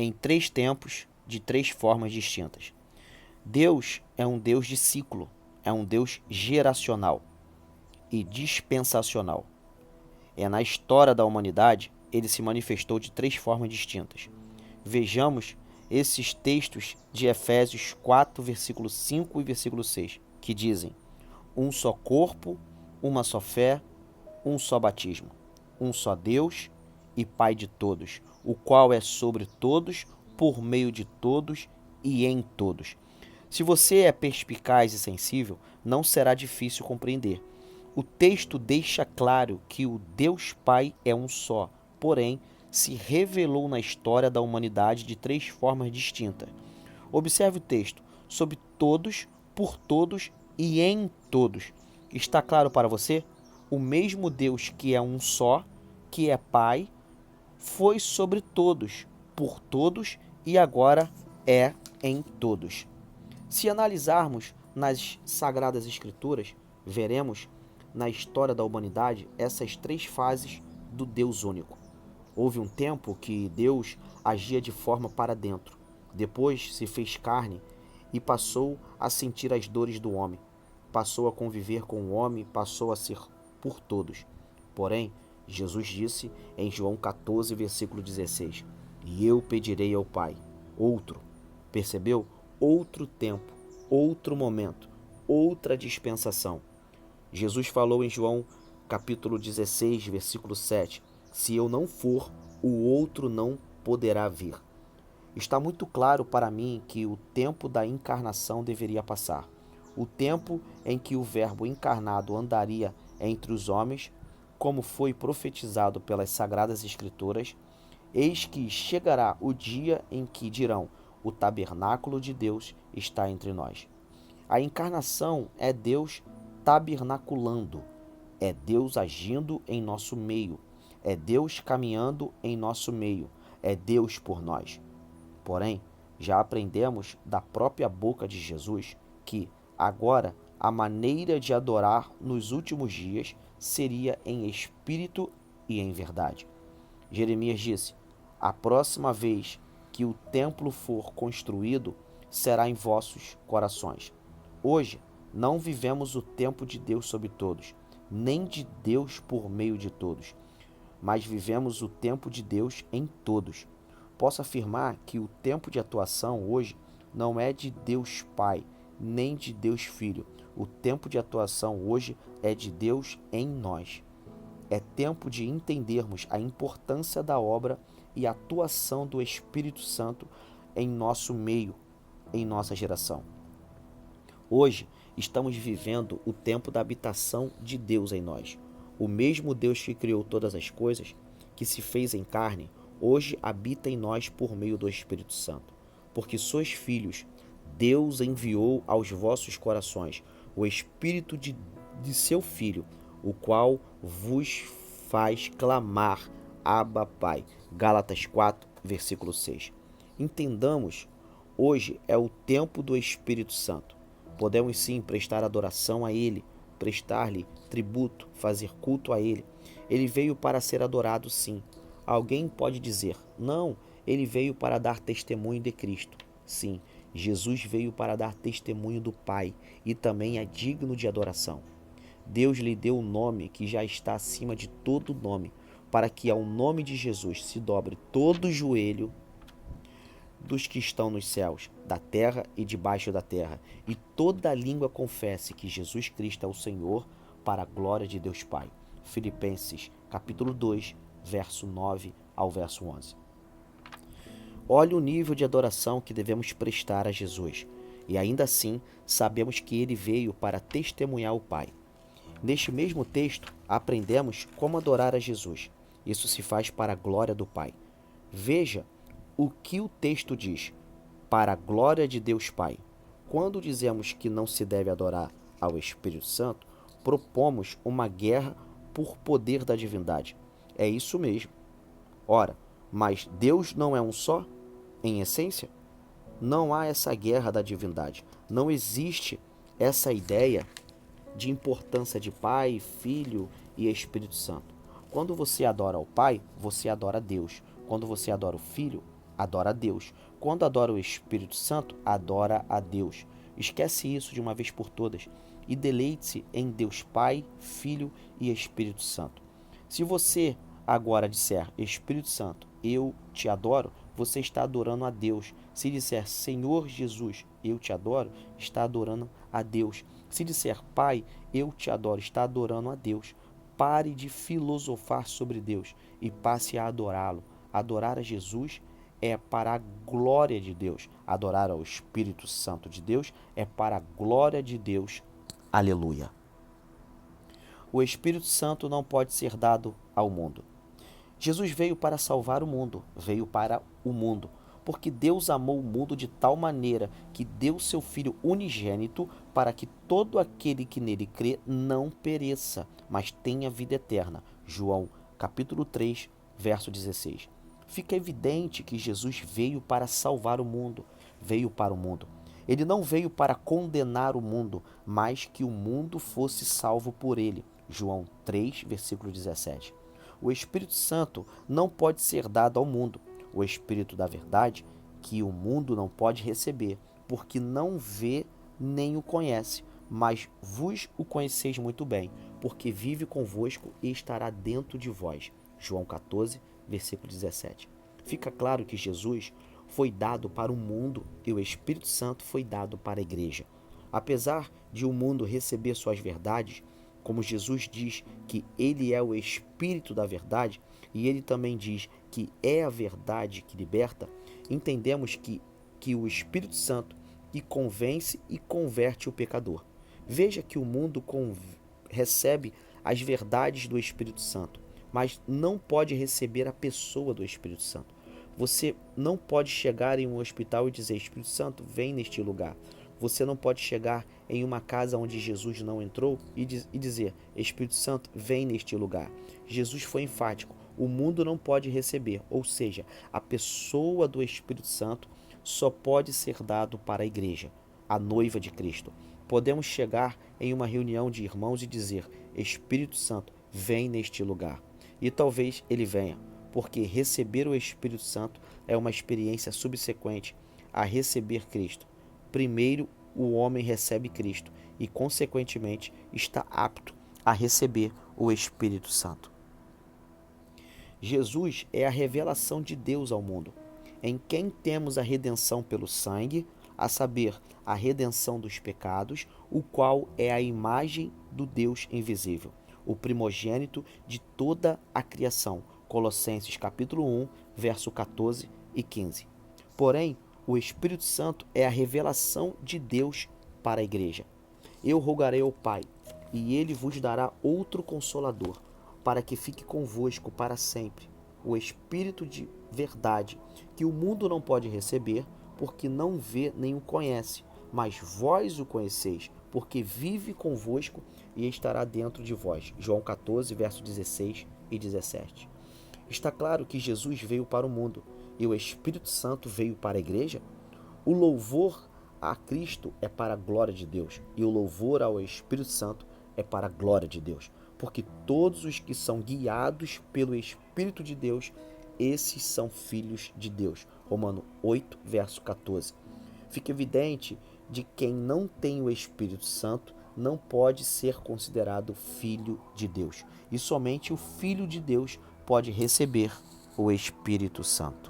em 3 tempos, de 3 formas distintas. Deus é um Deus de ciclo, é um Deus geracional e dispensacional. Na história da humanidade, ele se manifestou de 3 formas distintas. Vejamos esses textos de Efésios 4, versículo 5 e versículo 6, que dizem: um só corpo, uma só fé, um só batismo, um só Deus e Pai de todos, o qual é sobre todos, por meio de todos e em todos. Se você é perspicaz e sensível, não será difícil compreender. O texto deixa claro que o Deus Pai é um só, porém, se revelou na história da humanidade de 3 formas distintas. Observe o texto: sobre todos, por todos e em todos. Está claro para você? O mesmo Deus que é um só, que é Pai, foi sobre todos, por todos e agora é em todos. Se analisarmos nas Sagradas Escrituras, veremos na história da humanidade essas 3 fases do Deus único. Houve um tempo que Deus agia de forma para dentro. Depois se fez carne e passou a sentir as dores do homem. Passou a conviver com o homem, passou a ser por todos. Porém, Jesus disse em João 14, versículo 16: e eu pedirei ao Pai outro. Percebeu? Outro tempo, outro momento, outra dispensação. Jesus falou em João capítulo 16, versículo 7: se eu não for, o outro não poderá vir. Está muito claro para mim que o tempo da encarnação deveria passar. O tempo em que o Verbo encarnado andaria entre os homens, como foi profetizado pelas Sagradas Escrituras. Eis que chegará o dia em que dirão: o tabernáculo de Deus está entre nós. A encarnação é Deus tabernaculando, é Deus agindo em nosso meio, é Deus caminhando em nosso meio, é Deus por nós. Porém, já aprendemos da própria boca de Jesus que, agora, a maneira de adorar nos últimos dias seria em espírito e em verdade. Jeremias disse: a próxima vez que o templo for construído, será em vossos corações. Hoje, não vivemos o tempo de Deus sobre todos, nem de Deus por meio de todos, mas vivemos o tempo de Deus em todos. Posso afirmar que o tempo de atuação hoje não é de Deus Pai, nem de Deus Filho. O tempo de atuação hoje é de Deus em nós. É tempo de entendermos a importância da obra e atuação do Espírito Santo em nosso meio, em nossa geração. Hoje, estamos vivendo o tempo da habitação de Deus em nós. O mesmo Deus que criou todas as coisas, que se fez em carne, hoje habita em nós por meio do Espírito Santo. Porque sois filhos, Deus enviou aos vossos corações o Espírito de seu Filho, o qual vos faz clamar: Abba, Pai. Gálatas 4, versículo 6. Entendamos, hoje é o tempo do Espírito Santo. Podemos sim prestar adoração a Ele, prestar-lhe tributo, fazer culto a Ele. Ele veio para ser adorado, sim. Alguém pode dizer: não, ele veio para dar testemunho de Cristo. Sim, Jesus veio para dar testemunho do Pai e também é digno de adoração. Deus lhe deu um nome que já está acima de todo nome, para que ao nome de Jesus se dobre todo o joelho dos que estão nos céus, da terra e debaixo da terra, e toda língua confesse que Jesus Cristo é o Senhor, para a glória de Deus Pai. Filipenses, capítulo 2, verso 9 ao verso 11. Olha o nível de adoração que devemos prestar a Jesus, e ainda assim sabemos que ele veio para testemunhar o Pai. Neste mesmo texto, aprendemos como adorar a Jesus. Isso se faz para a glória do Pai. Veja o que o texto diz: para a glória de Deus Pai. Quando dizemos que não se deve adorar ao Espírito Santo, propomos uma guerra por poder da divindade. É isso mesmo. Ora, mas Deus não é um só? Em essência, não há essa guerra da divindade. Não existe essa ideia de importância de Pai, Filho e Espírito Santo. Quando você adora o Pai, você adora Deus. Quando você adora o Filho, adora a Deus. Quando adora o Espírito Santo, adora a Deus. Esquece isso de uma vez por todas e deleite-se em Deus Pai, Filho e Espírito Santo. Se você agora disser, Espírito Santo, eu te adoro, você está adorando a Deus. Se disser, Senhor Jesus, eu te adoro, está adorando a Deus. Se disser, Pai, eu te adoro, está adorando a Deus. Pare de filosofar sobre Deus e passe a adorá-lo. Adorar a Jesus é para a glória de Deus. Adorar ao Espírito Santo de Deus é para a glória de Deus. Aleluia. O Espírito Santo não pode ser dado ao mundo. Jesus veio para salvar o mundo, veio para o mundo, porque Deus amou o mundo de tal maneira que deu seu Filho unigênito para que todo aquele que nele crê não pereça, mas tenha vida eterna. João capítulo 3, verso 16. Fica evidente que Jesus veio para salvar o mundo, veio para o mundo. Ele não veio para condenar o mundo, mas que o mundo fosse salvo por ele. João 3, versículo 17. O Espírito Santo não pode ser dado ao mundo. O Espírito da verdade, que o mundo não pode receber, porque não vê nem o conhece, mas vos o conheceis muito bem, porque vive convosco e estará dentro de vós. João 14, versículo 17. Fica claro que Jesus foi dado para o mundo e o Espírito Santo foi dado para a igreja. Apesar de o mundo receber suas verdades, como Jesus diz que ele é o Espírito da verdade, e ele também diz que é a verdade que liberta, entendemos que o Espírito Santo que convence e converte o pecador. Veja que o mundo recebe as verdades do Espírito Santo, mas não pode receber a pessoa do Espírito Santo. Você não pode chegar em um hospital e dizer, Espírito Santo, vem neste lugar. Você não pode chegar em uma casa onde Jesus não entrou e dizer, Espírito Santo, vem neste lugar. Jesus foi enfático, o mundo não pode receber, ou seja, a pessoa do Espírito Santo só pode ser dado para a igreja, a noiva de Cristo. Podemos chegar em uma reunião de irmãos e dizer, Espírito Santo, vem neste lugar. E talvez ele venha, porque receber o Espírito Santo é uma experiência subsequente a receber Cristo. Primeiro, o homem recebe Cristo e, consequentemente, está apto a receber o Espírito Santo. Jesus é a revelação de Deus ao mundo, em quem temos a redenção pelo sangue, a saber, a redenção dos pecados, o qual é a imagem do Deus invisível, o primogênito de toda a criação. Colossenses capítulo 1, verso 14 e 15. Porém, o Espírito Santo é a revelação de Deus para a igreja. Eu rogarei ao Pai, e ele vos dará outro consolador, para que fique convosco para sempre, o Espírito de verdade, que o mundo não pode receber, porque não vê nem o conhece, mas vós o conheceis, porque vive convosco e estará dentro de vós. João 14, verso 16 e 17. Está claro que Jesus veio para o mundo e o Espírito Santo veio para a igreja? O louvor a Cristo é para a glória de Deus e o louvor ao Espírito Santo é para a glória de Deus, porque todos os que são guiados pelo Espírito de Deus, esses são filhos de Deus. Romanos 8, verso 14. Fica evidente de quem não tem o Espírito Santo não pode ser considerado filho de Deus. E somente o Filho de Deus pode receber o Espírito Santo.